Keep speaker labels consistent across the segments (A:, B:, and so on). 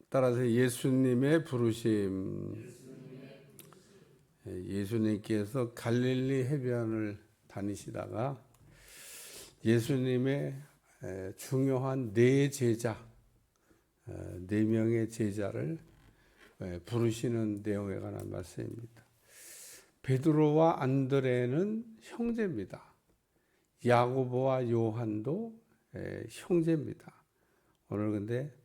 A: 따라서 예수님의 부르심. 예수님께서 갈릴리 해변을 다니시다가 예수님의 중요한 네 제자, 네 명의 제자를 부르시는 내용에 관한 말씀입니다. 베드로와 안드레는 형제입니다. 야고보와 요한도 형제입니다. 오늘 근데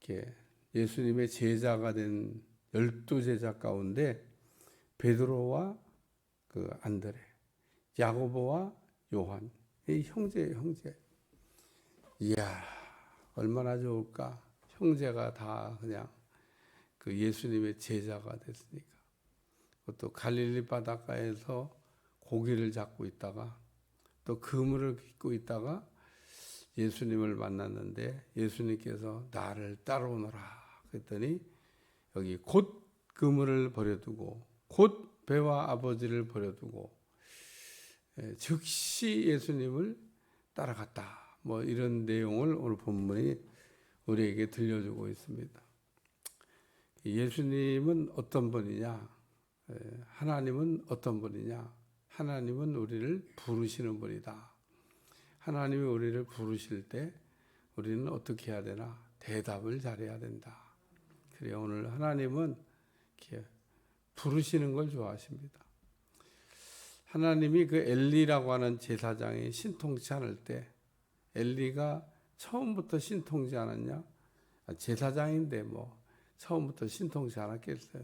A: 이렇게 예수님의 제자가 된 12제자 가운데 베드로와 그 안드레, 야고보와 요한, 이 형제예요. 이야, 얼마나 좋을까. 형제가 다 그냥 그 예수님의 제자가 됐으니까. 또 갈릴리 바닷가에서 고기를 잡고 있다가 또 그물을 깃고 있다가 예수님을 만났는데 예수님께서 나를 따라오너라 그랬더니 여기 곧 그물을 버려두고 곧 배와 아버지를 버려두고 즉시 예수님을 따라갔다. 뭐 이런 내용을 오늘 본문이 우리에게 들려주고 있습니다. 예수님은 어떤 분이냐? 하나님은 어떤 분이냐? 하나님은 우리를 부르시는 분이다. 하나님이 우리를 부르실 때 우리는 어떻게 해야 되나? 대답을 잘해야 된다. 그래요. 오늘 하나님은 이렇게 부르시는 걸 좋아하십니다. 하나님이 그 엘리라고 하는 제사장이 신통치 않을 때 엘리가 처음부터 신통치 않았냐? 제사장인데 뭐 처음부터 신통치 않았겠어요.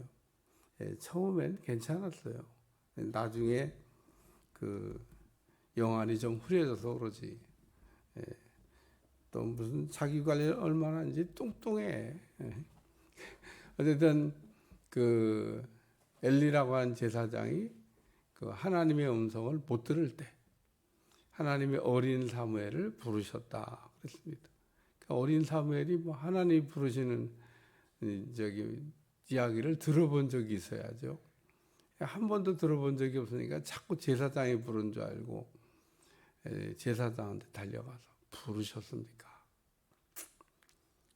A: 처음엔 괜찮았어요. 나중에 그 영안이 좀 흐려져서 그러지. 또 무슨 자기 관리 얼마나 이제 뚱뚱해. 어쨌든 그 엘리라고 하는 제사장이 그 하나님의 음성을 못 들을 때 하나님의 어린 사무엘을 부르셨다 그랬습니다. 그러니까 어린 사무엘이 뭐 하나님 부르시는 저기 이야기를 들어본 적이 있어야죠. 한 번도 들어본 적이 없으니까 자꾸 제사장이 부른 줄 알고 제사장한테 달려가서 부르셨습니까?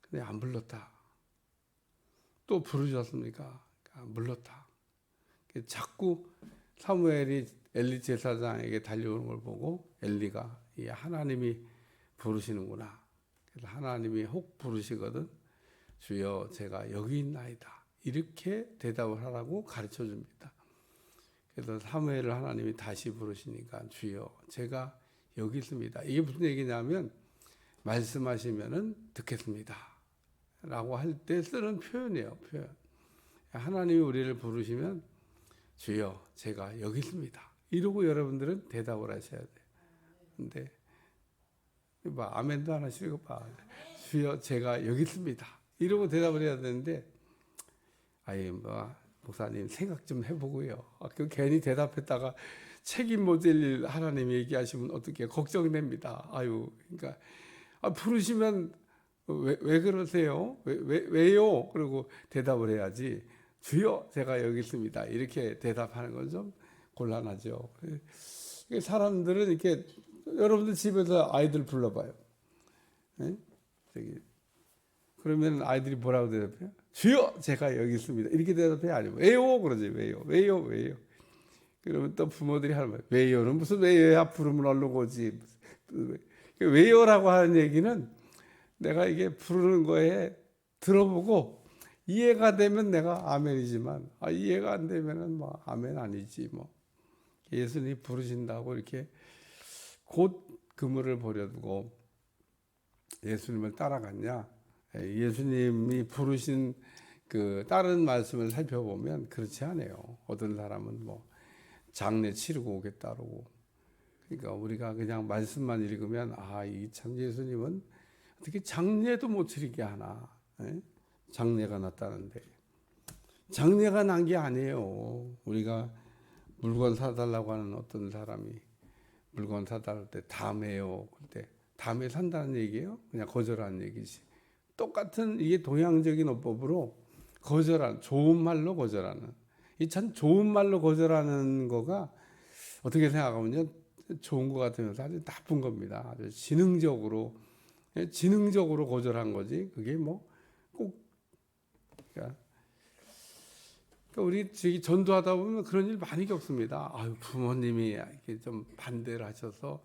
A: 근데 안 불렀다. 또 부르셨습니까? 안 불렀다. 자꾸 사무엘이 엘리 제사장에게 달려오는 걸 보고 엘리가 하나님이 부르시는구나. 그래서 하나님이 혹 부르시거든 주여 제가 여기 있나이다. 이렇게 대답을 하라고 가르쳐 줍니다. 그래서 사무엘을 하나님이 다시 부르시니까 주여 제가 여기 있습니다. 이게 무슨 얘기냐면 말씀하시면은 듣겠습니다. 라고 할 때 쓰는 표현이에요. 표현. 하나님이 우리를 부르시면 주여 제가 여기 있습니다. 이러고 여러분들은 대답을 하셔야 돼요. 근데 봐 아멘도 안 하시고 봐. 주여 제가 여기 있습니다. 이러고 대답을 해야 되는데 아예 뭐 목사님 생각 좀 해보고요. 그 괜히 대답했다가 책임 못 질 일 하나님 얘기하시면 어떻게 걱정됩니다. 아유 그러니까 부르시면 왜 그러세요? 왜요? 그리고 대답을 해야지. 주여 제가 여기 있습니다. 이렇게 대답하는 건 좀 곤란하죠. 사람들은 이렇게 여러분들 집에서 아이들 불러봐요. 네? 그러면 아이들이 뭐라고 대답해요? 주여 제가 여기 있습니다. 이렇게 대답해야 아니고 왜요? 그러지 왜요? 그러면 또 부모들이 하는 거예요. 왜요는 무슨 왜요야? 부르면 얼른 오지. 왜요라고 하는 얘기는 내가 이게 부르는 거에 들어보고 이해가 되면 내가 아멘이지만 이해가 안 되면은 뭐 아멘 아니지 뭐. 예수님이 부르신다고 이렇게 곧 그물을 버려두고 예수님을 따라갔냐? 예수님이 부르신 그 다른 말씀을 살펴보면 그렇지 않아요. 어떤 사람은 뭐 장례 치르고 오겠다고. 그러니까 우리가 그냥 말씀만 읽으면 이 참 예수님은 어떻게 장례도 못 치르게 하나? 장례가 났다는데 장례가 난 게 아니에요. 우리가 물건 사달라고 하는 어떤 사람이 물건 사달할 때 다음에요. 그때 다음에 산다는 얘기예요? 그냥 거절하는 얘기지. 똑같은 이게 동양적인 어법으로 거절한 좋은 말로 거절하는 이 참 좋은 말로 거절하는 거가 어떻게 생각하면요 좋은 것 같으면서 아주 나쁜 겁니다. 아주 지능적으로 거절한 거지. 그게 뭐 꼭 그러니까 우리 저기 전도하다 보면 그런 일 많이 겪습니다. 아유, 부모님이 이렇게 좀 반대를 하셔서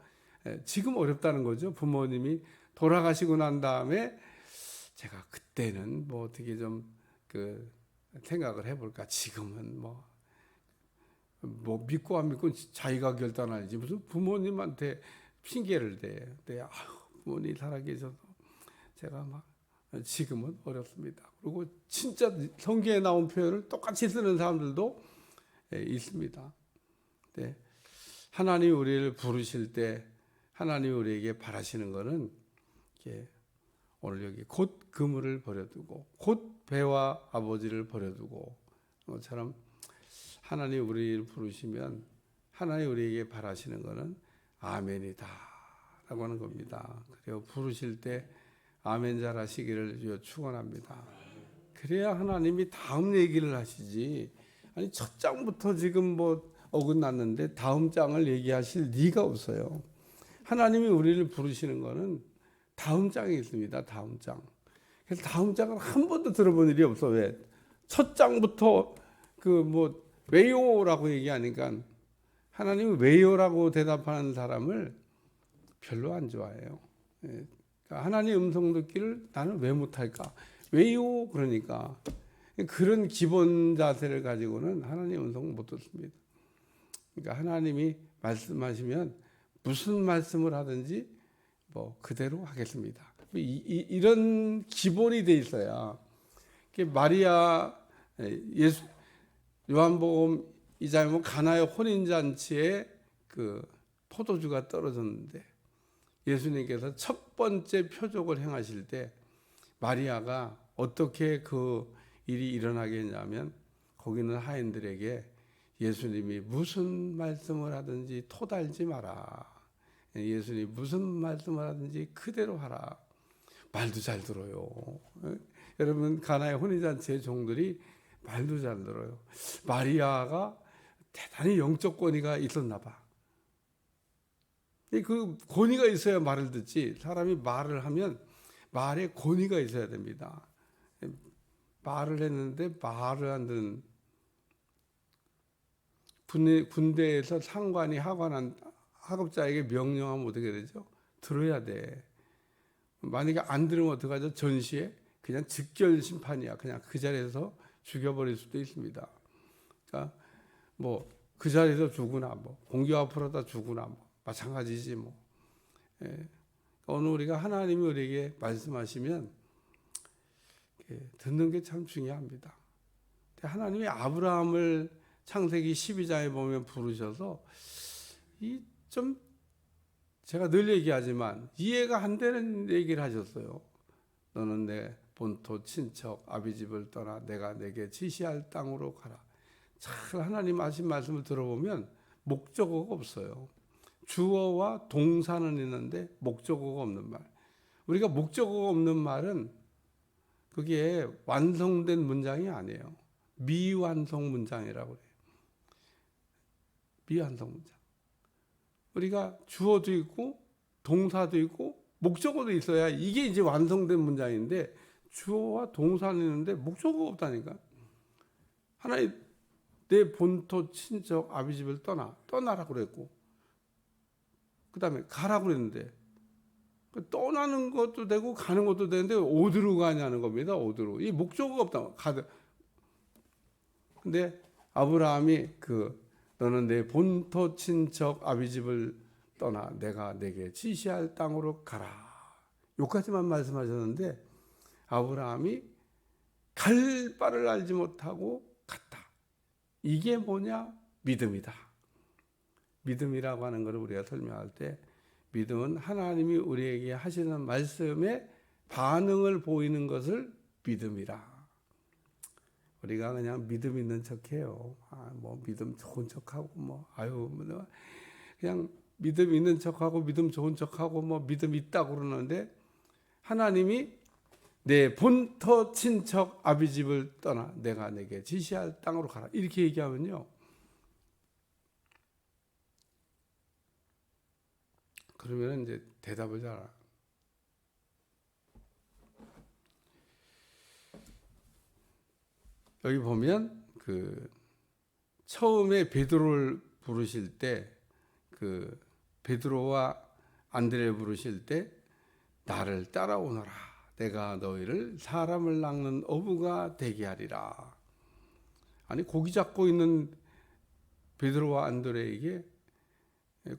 A: 지금 어렵다는 거죠. 부모님이 돌아가시고 난 다음에 제가 그때는 뭐 어떻게 좀 그 생각을 해볼까. 지금은 뭐 믿고 안 믿고 자기가 결단하지 무슨 부모님한테 핑계를 대. 아유, 부모님 살아계셔서 제가 막 지금은 어렵습니다. 그리고 진짜 성경에 나온 표현을 똑같이 쓰는 사람들도 있습니다. 네. 하나님이 우리를 부르실 때 하나님이 우리에게 바라시는 것은 오늘 여기 곧 그물을 버려두고 곧 배와 아버지를 버려두고 것처럼 하나님이 우리를 부르시면 하나님이 우리에게 바라시는 것은 아멘이다 라고 하는 겁니다. 그리고 부르실 때 아멘 잘 하시기를 축원합니다. 그래야 하나님이 다음 얘기를 하시지. 아니 첫 장부터 지금 뭐 어긋났는데 다음 장을 얘기하실 리가 없어요. 하나님이 우리를 부르시는 거는 다음 장에 있습니다. 다음 장. 그래서 다음 장을 한 번도 들어본 일이 없어. 왜? 첫 장부터 그 뭐 왜요라고 얘기하니까 하나님이 왜요라고 대답하는 사람을 별로 안 좋아해요. 그러니까 하나님 음성 듣기를 나는 왜 못할까? 왜요? 그러니까 그런 기본 자세를 가지고는 하나님 음성 못 듣습니다. 그러니까 하나님이 말씀하시면 무슨 말씀을 하든지 뭐 그대로 하겠습니다. 이런 기본이 돼 있어야 마리아 예수 요한복음 2장에 보면 가나의 혼인잔치에 그 포도주가 떨어졌는데 예수님께서 첫 번째 표적을 행하실 때 마리아가 어떻게 그 일이 일어나게 했냐면 거기는 하인들에게 예수님이 무슨 말씀을 하든지 토달지 마라. 예수님이 무슨 말씀을 하든지 그대로 하라. 말도 잘 들어요. 여러분 가나의 혼인잔치의 종들이 말도 잘 들어요. 마리아가 대단히 영적 권위가 있었나 봐. 그 권위가 있어야 말을 듣지. 사람이 말을 하면 말에 권위가 있어야 됩니다. 말을 했는데 말을 안 듣는 군대에서 상관이 하급자에게 명령하면 어떻게 되죠? 들어야 돼. 만약에 안 들으면 어떡하죠? 전시에 그냥 즉결 심판이야. 그냥 그 자리에서 죽여버릴 수도 있습니다. 그러니까 뭐 그 자리에서 죽으나 뭐 공교 앞으로다 죽으나 뭐 마찬가지지 뭐. 오늘 우리가 하나님이 우리에게 말씀하시면 듣는 게 참 중요합니다. 하나님이 아브라함을 창세기 12장에 보면 부르셔서 좀 제가 늘 얘기하지만 이해가 안 되는 얘기를 하셨어요. 너는 내 본토 친척 아비집을 떠나 내가 내게 지시할 땅으로 가라. 잘 하나님 하신 말씀을 들어보면 목적어가 없어요. 주어와 동사는 있는데 목적어가 없는 말. 우리가 목적어가 없는 말은 그게 완성된 문장이 아니에요. 미완성 문장이라고 그래요. 미완성 문장. 우리가 주어도 있고 동사도 있고 목적어도 있어야 이게 이제 완성된 문장인데 주어와 동사는 있는데 목적어가 없다니까. 하나님 내 본토 친척 아비집을 떠나라고 그랬고 그 다음에 가라고 그랬는데 떠나는 것도 되고 가는 것도 되는데 어디로 가냐는 겁니다. 어디로. 이 목적어가 없다. 근데 아브라함이 너는 내 본토 친척 아비집을 떠나 내가 내게 지시할 땅으로 가라. 여기까지만 말씀하셨는데 아브라함이 갈 바를 알지 못하고 갔다. 이게 뭐냐? 믿음이다. 믿음이라고 하는 것을 우리가 설명할 때 믿음은 하나님이 우리에게 하시는 말씀에 반응을 보이는 것을 믿음이라. 우리가 그냥 믿음 있는 척해요. 뭐 믿음 좋은 척하고 그냥 믿음 있는 척하고 믿음 좋은 척하고 믿음 있다고 그러는데 하나님이 내 본토 친척 아비집을 떠나 내가 내게 지시할 땅으로 가라. 이렇게 얘기하면요. 그러면 이제 대답을 잘 알아. 여기 보면 그 처음에 베드로를 부르실 때 그 베드로와 안드레를 부르실 때 나를 따라오너라. 내가 너희를 사람을 낚는 어부가 되게 하리라. 아니 고기 잡고 있는 베드로와 안드레에게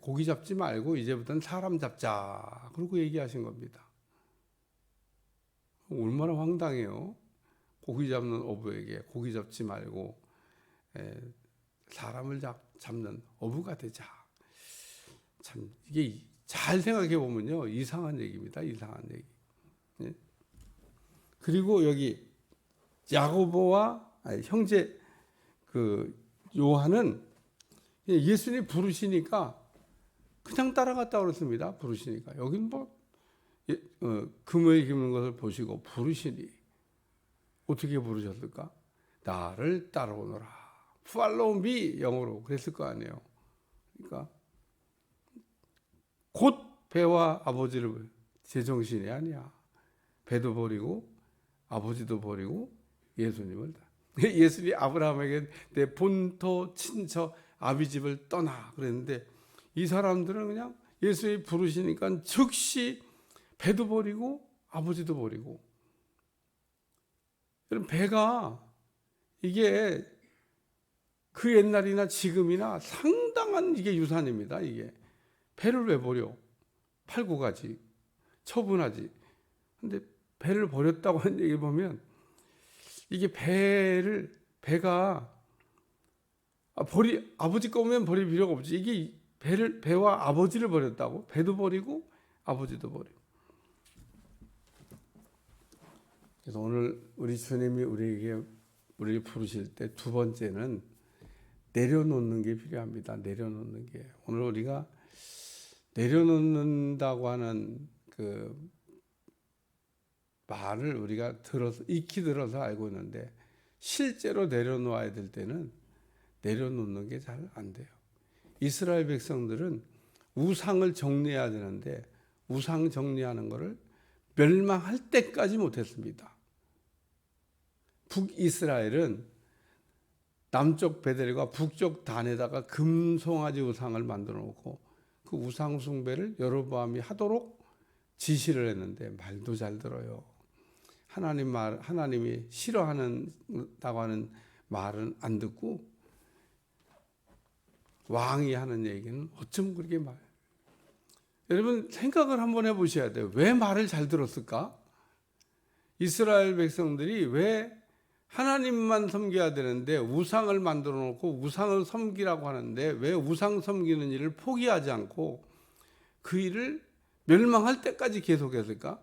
A: 고기 잡지 말고 이제부터는 사람 잡자. 그러고 얘기하신 겁니다. 얼마나 황당해요. 고기 잡는 어부에게 고기 잡지 말고 사람을 잡는 어부가 되자. 참 이게 잘 생각해 보면요 이상한 얘기입니다. 이상한 얘기. 예? 그리고 여기 야고보와 형제 그 요한은 예수님 부르시니까 그냥 따라갔다 그랬습니다. 부르시니까 여긴 뭐 금을 기는 것을 보시고 부르시니 어떻게 부르셨을까? 나를 따라오너라. Follow me 영어로 그랬을 거 아니에요. 그러니까 곧 배와 아버지를 제정신이 아니야. 배도 버리고 아버지도 버리고 예수님을 예수님이 아브라함에게 내 본토 친척 아비집을 떠나 그랬는데 이 사람들은 그냥 예수님이 부르시니까 즉시 배도 버리고 아버지도 버리고. 여러분 배가 이게 그 옛날이나 지금이나 상당한 이게 유산입니다. 이게 배를 왜 버려? 팔고 가지, 처분하지. 근데 배를 버렸다고 하는 얘기 보면 이게 배가 아버지 거 오면 버릴 필요가 없지. 이게 배와 아버지를 버렸다고? 배도 버리고 아버지도 버리고. 그래서 오늘 우리 주님이 우리를 부르실 때 두 번째는 내려놓는 게 필요합니다. 내려놓는 게. 오늘 우리가 내려놓는다고 하는 그 말을 우리가 익히 들어서 알고 있는데 실제로 내려놓아야 될 때는 내려놓는 게 잘 안 돼요. 이스라엘 백성들은 우상을 정리해야 되는데 우상 정리하는 것을 멸망할 때까지 못했습니다. 북이스라엘은 남쪽 베델과 북쪽 단에다가 금송아지 우상을 만들어 놓고 그 우상 숭배를 여로보암이 하도록 지시를 했는데 말도 잘 들어요. 하나님이 싫어한다고 하는 말은 안 듣고 왕이 하는 얘기는 어쩜 그렇게 여러분 생각을 한번 해보셔야 돼요. 왜 말을 잘 들었을까? 이스라엘 백성들이 왜 하나님만 섬겨야 되는데 우상을 만들어 놓고 우상을 섬기라고 하는데 왜 우상 섬기는 일을 포기하지 않고 그 일을 멸망할 때까지 계속했을까?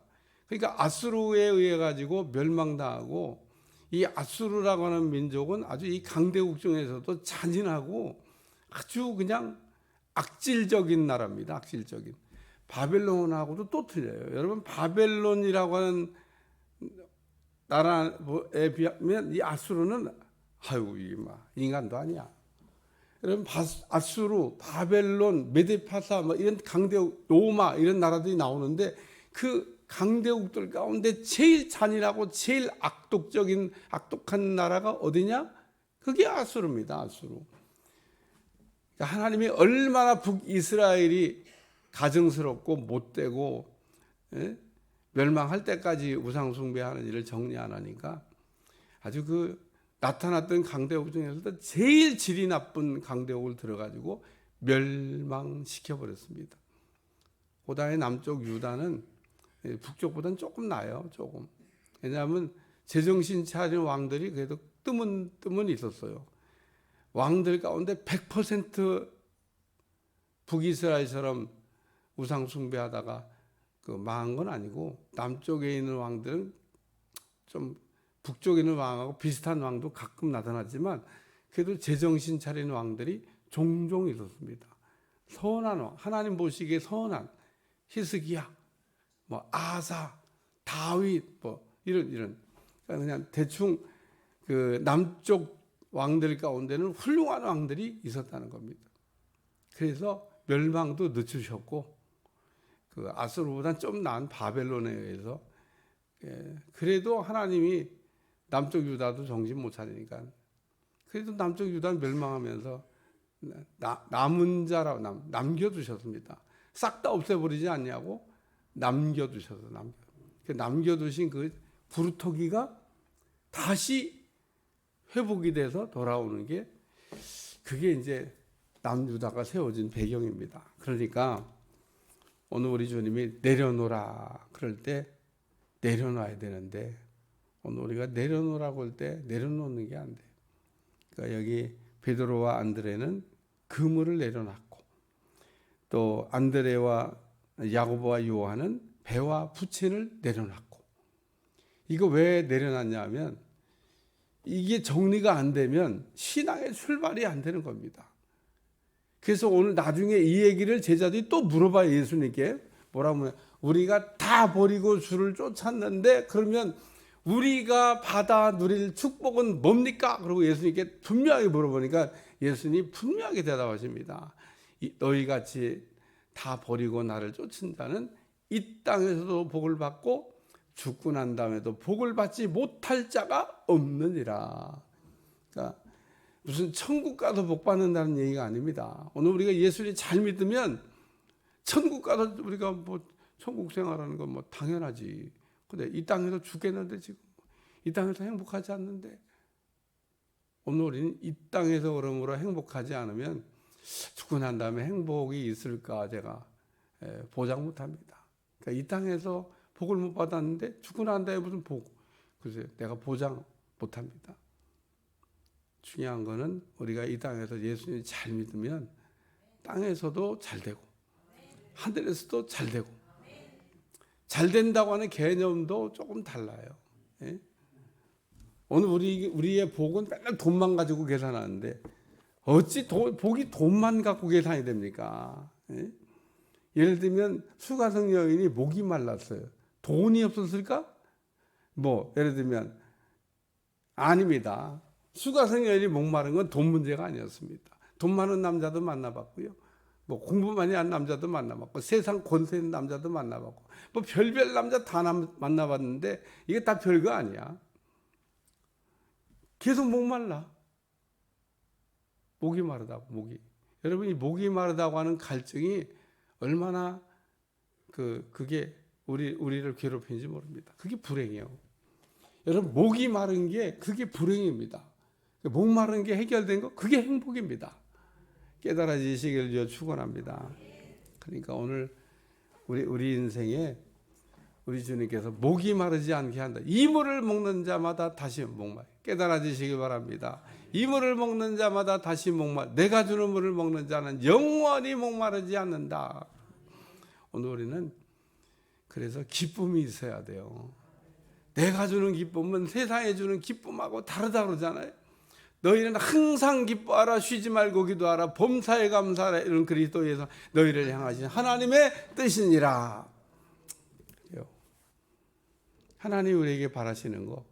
A: 그러니까 아수르에 의해 가지고 멸망당하고 이 아수르라고 하는 민족은 아주 이 강대국 중에서도 잔인하고 아주 그냥 악질적인 나라입니다. 악질적인. 바벨론하고도 또 틀려요. 여러분 바벨론이라고 하는 나라에 비하면 이 아수르는 이게 인간도 아니야. 여러분 아수르, 바벨론, 메데파사 이런 강대국, 로마 이런 나라들이 나오는데 그 강대국들 가운데 제일 잔인하고 제일 악독한 나라가 어디냐? 그게 아수르입니다. 아수르. 그러니까 하나님이 얼마나 북이스라엘이 가증스럽고 못되고 멸망할 때까지 우상 숭배하는 일을 정리 안 하니까 아주 그 나타났던 강대국 중에서도 제일 질이 나쁜 강대국을 들어가지고 멸망시켜 버렸습니다. 고다의 남쪽 유다는 북쪽보다는 조금 나아요. 조금. 왜냐하면 제정신 차린 왕들이 그래도 뜸은 있었어요. 왕들 가운데 100% 북이스라엘처럼 우상 숭배하다가 망한 건 아니고 남쪽에 있는 왕들은 좀 북쪽에 있는 왕하고 비슷한 왕도 가끔 나타났지만 그래도 제정신 차린 왕들이 종종 있었습니다. 선한 왕, 하나님 보시기에 선한 히스기야, 아사, 다윗 이런 그냥 대충 그 남쪽 왕들 가운데는 훌륭한 왕들이 있었다는 겁니다. 그래서 멸망도 늦추셨고 그 아수르보다는 좀 나은 바벨론에 의해서 그래도 하나님이 남쪽 유다도 정신 못 차리니까 그래도 남쪽 유다는 멸망하면서 남은 자라고 남겨두셨습니다. 싹 다 없애버리지 않냐고 남겨두셔서 남겨두신 그 부르토기가 다시 회복이 돼서 돌아오는 게 그게 이제 남유다가 세워진 배경입니다. 그러니까 오늘 우리 주님이 내려놓으라 그럴 때 내려놔야 되는데 오늘 우리가 내려놓으라고 할 때 내려놓는 게 안 돼. 그러니까 여기 베드로와 안드레는 그물을 내려놨고 또 안드레와 야고보와 요한은 배와 부친을 내려놨고 이거 왜 내려놨냐면 이게 정리가 안 되면 신앙의 출발이 안 되는 겁니다. 그래서 오늘 나중에 이 얘기를 제자들이 또 물어봐요. 예수님께 뭐라고 하면 우리가 다 버리고 주를 쫓았는데 그러면 우리가 받아 누릴 축복은 뭡니까? 그리고 예수님께 분명하게 물어보니까 예수님이 분명하게 대답하십니다. 너희같이 다 버리고 나를 쫓은 자는 이 땅에서도 복을 받고 죽고 난 다음에도 복을 받지 못할 자가 없느니라. 그러니까 무슨 천국 가서 복 받는다는 얘기가 아닙니다. 오늘 우리가 예수를 잘 믿으면 천국 가서 우리가 뭐 천국 생활하는 건 뭐 당연하지. 근데 이 땅에서 죽겠는데 지금 이 땅에서 행복하지 않는데 오늘 우리는 이 땅에서 그러므로 행복하지 않으면 죽고 난 다음에 행복이 있을까 제가 보장 못합니다. 그러니까 이 땅에서 복을 못 받았는데 죽고 난 다음에 무슨 복? 글쎄요, 내가 보장 못합니다. 중요한 거는 우리가 이 땅에서 예수님 잘 믿으면 땅에서도 잘 되고 하늘에서도 잘 되고 잘 된다고 하는 개념도 조금 달라요. 예? 오늘 우리의 복은 맨날 돈만 가지고 계산하는데 어찌 복이 돈만 갖고 계산이 됩니까? 예? 예를 들면 수가성 여인이 목이 말랐어요. 돈이 없었을까? 뭐 예를 들면 아닙니다. 수가성 여인이 목마른 건 돈 문제가 아니었습니다. 돈 많은 남자도 만나봤고요. 뭐 공부 많이 한 남자도 만나봤고 세상 권세 있는 남자도 만나봤고 뭐 별별 남자 다 만나봤는데 이게 다 별거 아니야. 계속 목말라. 목이 마르다고 목이. 여러분이 목이 마르다고 하는 갈증이 얼마나 그게 우리를 괴롭히는지 모릅니다. 그게 불행이에요. 여러분 목이 마른 게 그게 불행입니다. 목 마른 게 해결된 거 그게 행복입니다. 깨달아지시길 주여 축원합니다. 그러니까 오늘 우리 인생에 우리 주님께서 목이 마르지 않게 한다. 이물을 먹는 자마다 다시 목말. 깨달아지시길 바랍니다. 이물을 먹는 자마다 다시 목말. 내가 주는 물을 먹는 자는 영원히 목마르지 않는다. 오늘 우리는 그래서 기쁨이 있어야 돼요. 내가 주는 기쁨은 세상에 주는 기쁨하고 다르다 그러잖아요. 너희는 항상 기뻐하라 쉬지 말고 기도하라 범사에 감사하라 이런 그리스도에서 너희를 향하신 하나님의 뜻이니라. 하나님 우리에게 바라시는 거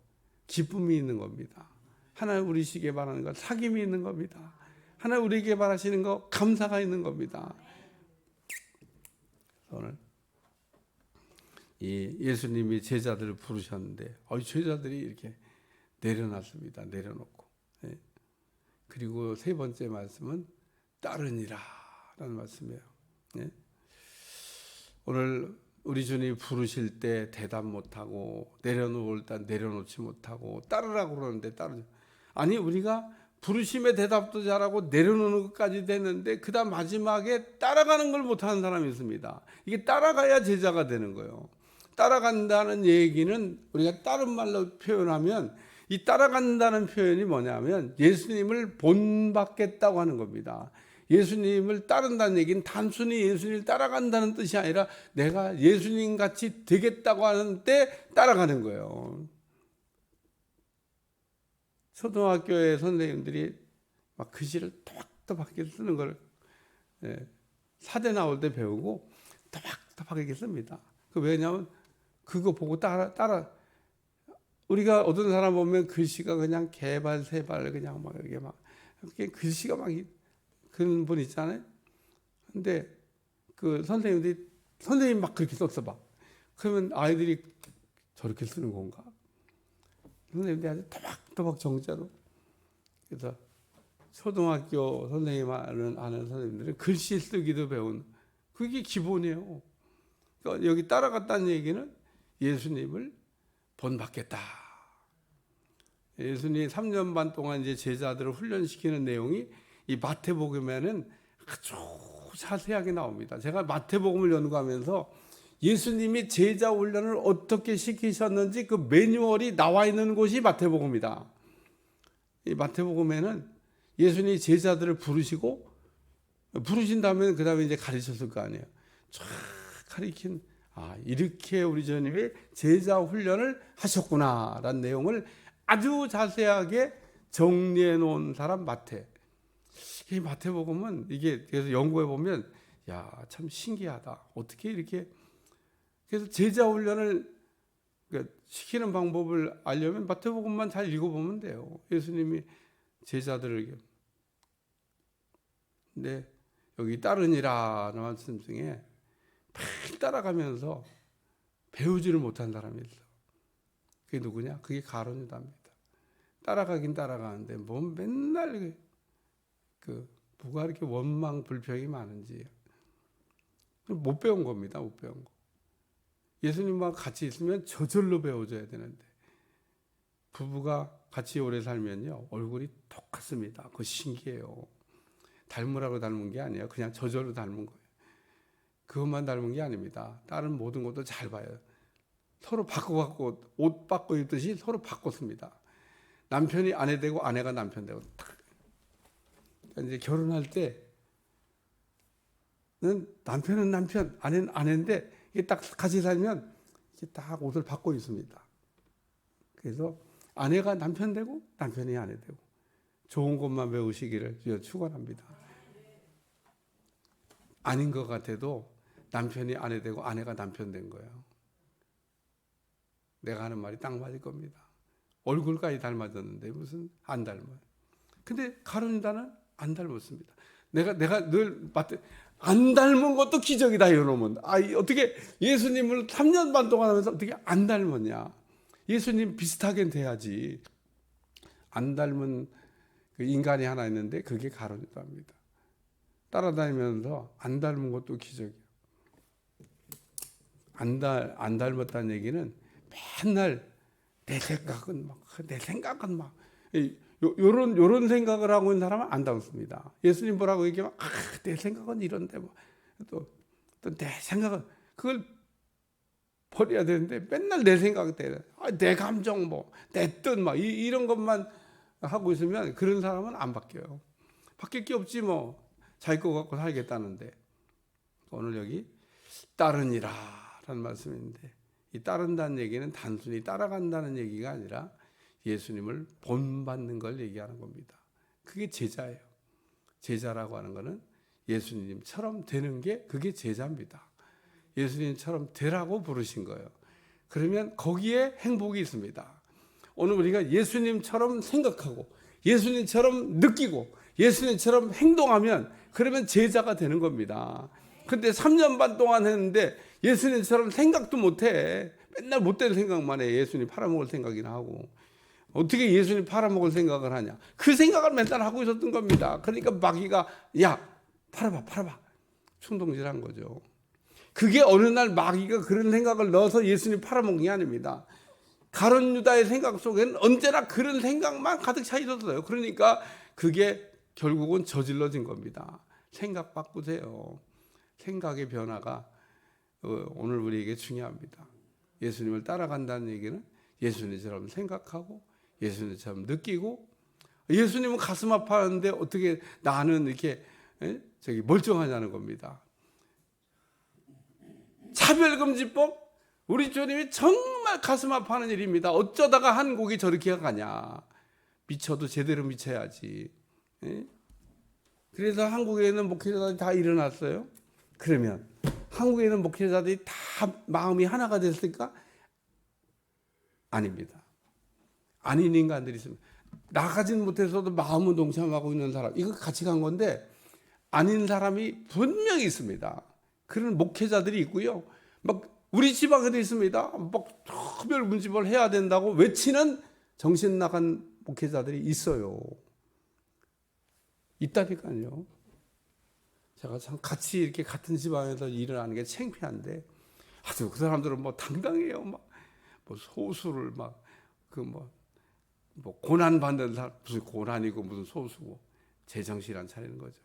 A: 기쁨이 있는 겁니다. 하나님 우리에게 바라는 거 사귐이 있는 겁니다. 하나님 우리에게 바라시는 거 감사가 있는 겁니다. 오늘 이 예수님이 제자들을 부르셨는데 제자들이 이렇게 내려놨습니다. 내려놓고 그리고 세 번째 말씀은 따르니라 라는 말씀이에요. 오늘 우리 주님이 부르실 때 대답 못하고 내려놓을 때 내려놓지 못하고 따르라고 그러는데 아니 우리가 부르심에 대답도 잘하고 내려놓는 것까지 됐는데 그 다음 마지막에 따라가는 걸 못하는 사람이 있습니다. 이게 따라가야 제자가 되는 거예요. 따라간다는 얘기는 우리가 다른 말로 표현하면 이 따라간다는 표현이 뭐냐면 예수님을 본받겠다고 하는 겁니다. 예수님을 따른다는 얘기는 단순히 예수님을 따라간다는 뜻이 아니라 내가 예수님 같이 되겠다고 하는데 따라가는 거예요. 초등학교의 선생님들이 막 글씨를 또박또박하게 쓰는 걸 사대 나올 때 배우고 또박또박하게 씁니다. 왜냐하면 그거 보고 따라 우리가 어떤 사람 보면 글씨가 그냥 개발세발 그냥 막 이렇게 막 글씨가 막 그런 분 있잖아요. 근데 그 선생님 막 그렇게 썼어 봐. 그러면 아이들이 저렇게 쓰는 건가? 선생님들이 아주 토박토박 정자로. 그래서 초등학교 선생님 아는 선생님들은 글씨 쓰기도 배운, 그게 기본이에요. 그러니까 여기 따라갔다는 얘기는 예수님을 본받겠다. 예수님이 3년 반 동안 이제 제자들을 훈련시키는 내용이 이 마태복음에는 아주 자세하게 나옵니다. 제가 마태복음을 연구하면서 예수님이 제자 훈련을 어떻게 시키셨는지 그 매뉴얼이 나와 있는 곳이 마태복음이다. 이 마태복음에는 예수님이 제자들을 부르신 다음에 그 다음에 이제 가르쳤을 거 아니에요. 쫙 가르친, 이렇게 우리 주님이 제자 훈련을 하셨구나라는 내용을 아주 자세하게 정리해 놓은 사람 마태. 이 마태복음은 이게 그래서 연구해 보면 참 신기하다. 어떻게 이렇게. 그래서 제자 훈련을 시키는 방법을 알려면 마태복음만 잘 읽어보면 돼요. 예수님이 제자들에게. 근데 여기 따르니라는 말씀 중에 매일 따라가면서 배우지를 못한 사람이 있어. 그게 누구냐? 그게 가룟 유다입니다. 따라가긴 따라가는데 뭐 맨날 뭐가 이렇게 원망 불평이 많은지 못 배운 겁니다. 못 배운 거. 예수님과 같이 있으면 저절로 배워줘야 되는데 부부가 같이 오래 살면요 얼굴이 똑같습니다. 그거 신기해요. 닮으라고 닮은 게 아니에요. 그냥 저절로 닮은 거예요. 그것만 닮은 게 아닙니다. 다른 모든 것도 잘 봐요. 서로 바꿔 옷 바꿔 입듯이 서로 바꿨습니다. 남편이 아내 되고 아내가 남편 되고 그러니까 이제 결혼할 때는 남편은 남편, 아내는 아내인데 이게 딱 같이 살면 이게 딱 옷을 바꿔 입습니다. 그래서 아내가 남편 되고 남편이 아내 되고 좋은 것만 배우시기를 축원합니다. 아닌 것 같아도 남편이 아내 되고 아내가 남편 된 거예요. 내가 하는 말이 딱 맞을 겁니다. 얼굴까지 닮아졌는데 무슨 안 닮아요. 근데 가룟 유다는 안 닮았습니다. 내가 늘 안 닮은 것도 기적이다 이놈은. 어떻게 예수님을 3년 반 동안 하면서 어떻게 안 닮았냐. 예수님 비슷하게 돼야지. 안 닮은 그 인간이 하나 있는데 그게 가룟 유다입니다. 따라다니면서 안 닮은 것도 기적이에요. 안 닮았다는 얘기는 맨날 내 생각은 막 요런 생각을 하고 있는 사람은 안 닮습니다. 예수님 보라고 얘기하면 내 생각은 이런데 또 내 생각은 그걸 버려야 되는데 맨날 내 생각 때 내 감정 내 뜻 이런 것만 하고 있으면 그런 사람은 안 바뀌어요. 바뀔 게 없지 자기 거 갖고 살겠다는데. 오늘 여기 따르니라 라는 말씀인데 이 따른다는 얘기는 단순히 따라간다는 얘기가 아니라 예수님을 본받는 걸 얘기하는 겁니다. 그게 제자예요. 제자라고 하는 거는 예수님처럼 되는 게 그게 제자입니다. 예수님처럼 되라고 부르신 거예요. 그러면 거기에 행복이 있습니다. 오늘 우리가 예수님처럼 생각하고 예수님처럼 느끼고 예수님처럼 행동하면 그러면 제자가 되는 겁니다. 근데 3년 반 동안 했는데 예수님처럼 생각도 못해. 맨날 못된 생각만 해. 예수님 팔아먹을 생각이나 하고. 어떻게 예수님 팔아먹을 생각을 하냐. 그 생각을 맨날 하고 있었던 겁니다. 그러니까 마귀가 팔아봐 충동질한 거죠. 그게 어느 날 마귀가 그런 생각을 넣어서 예수님 팔아먹은 게 아닙니다. 가룟 유다의 생각 속에는 언제나 그런 생각만 가득 차 있었어요. 그러니까 그게 결국은 저질러진 겁니다. 생각 바꾸세요. 생각의 변화가 오늘 우리에게 중요합니다. 예수님을 따라간다는 얘기는 예수님처럼 생각하고 예수님처럼 느끼고 예수님은 가슴 아파하는데 어떻게 나는 이렇게 멀쩡하냐는 겁니다. 차별금지법 우리 주님이 정말 가슴 아파하는 일입니다. 어쩌다가 한국이 저렇게 가냐. 미쳐도 제대로 미쳐야지. 그래서 한국에 있는 목회자들이 다 일어났어요. 그러면 한국에 있는 목회자들이 다 마음이 하나가 됐을까? 아닙니다. 아닌 인간들이 있습니다. 나가진 못해서도 마음은 동참하고 있는 사람, 이거 같이 간 건데 아닌 사람이 분명히 있습니다. 그런 목회자들이 있고요. 우리 지방에도 있습니다. 특별 문집을 해야 된다고 외치는 정신 나간 목회자들이 있어요. 있다니까요. 제가 참 같이 이렇게 같은 집안에서 일을 하는 게 창피한데, 아주 그 사람들은 뭐 당당해요. 막 뭐 소수를 막 뭐 고난 받는 사람, 무슨 고난이고 무슨 소수고 제정신 안 차리는 거죠.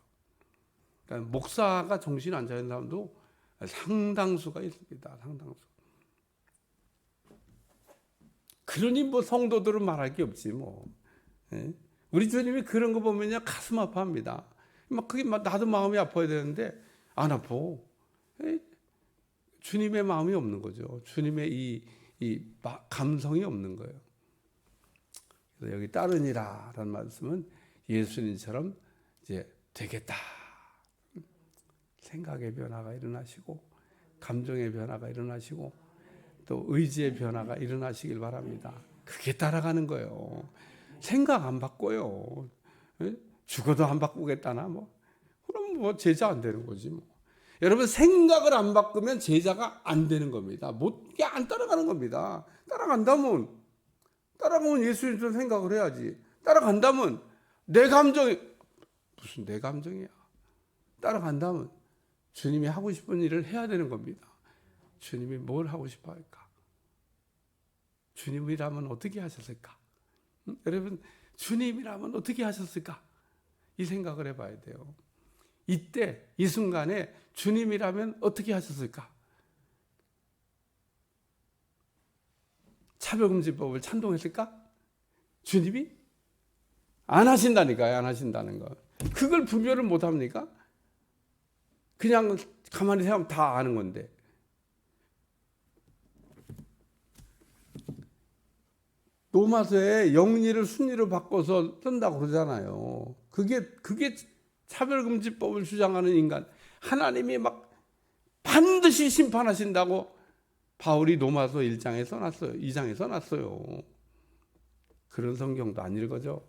A: 그러니까 목사가 정신 안 차리는 사람도 상당수가 있습니다. 상당수. 그러니 뭐 성도들은 말할 게 없지 뭐. 예? 우리 주님이 그런 거 보면요 가슴 아파합니다. 막 그게 막 나도 마음이 아파야 되는데 안 아파. 예? 주님의 마음이 없는 거죠. 주님의 이 감성이 없는 거예요. 그래서 여기 따르니라라는 말씀은 예수님처럼 이제 되겠다. 생각의 변화가 일어나시고 감정의 변화가 일어나시고 또 의지의 변화가 일어나시길 바랍니다. 그게 따라가는 거예요. 생각 안 바꿔요. 죽어도 안 바꾸겠다나 뭐. 그럼 뭐 제자 안 되는 거지 뭐. 여러분 생각을 안 바꾸면 제자가 안 되는 겁니다. 못게 안 따라가는 겁니다. 따라가면 예수님처럼 생각을 해야지. 따라간다면 내 감정이 무슨 내 감정이야. 따라간다면 주님이 하고 싶은 일을 해야 되는 겁니다. 주님이 뭘 하고 싶어 할까? 주님이라면 어떻게 하셨을까? 여러분 주님이라면 어떻게 하셨을까? 이 생각을 해봐야 돼요. 이때 이 순간에 주님이라면 어떻게 하셨을까? 차별금지법을 찬동했을까? 주님이? 안 하신다니까요. 안 하신다는 거. 그걸 분별을 못 합니까? 그냥 가만히 생각하면 다 아는 건데. 로마서에 영리를 순리로 바꿔서 쓴다고 그러잖아요. 그게 차별금지법을 주장하는 인간. 하나님이 막 반드시 심판하신다고 바울이 로마서 1장에 써놨어요. 2장에 써놨어요. 그런 성경도 안 읽어져.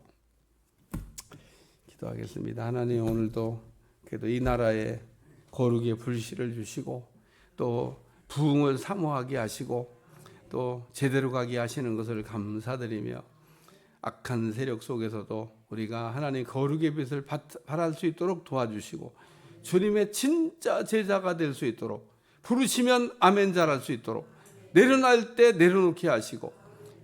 A: 기도하겠습니다. 하나님 오늘도 그래도 이 나라에 거룩의 불씨를 주시고 또 부흥을 사모하게 하시고 또 제대로 가게 하시는 것을 감사드리며 악한 세력 속에서도 우리가 하나님 거룩의 빛을 발할 수 있도록 도와주시고 주님의 진짜 제자가 될 수 있도록 부르시면 아멘 잘할 수 있도록 내려놓을 때 내려놓게 하시고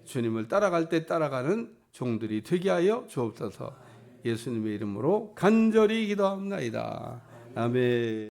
A: 주님을 따라갈 때 따라가는 종들이 되게 하여 주옵소서. 예수님의 이름으로 간절히 기도합니다. 아멘.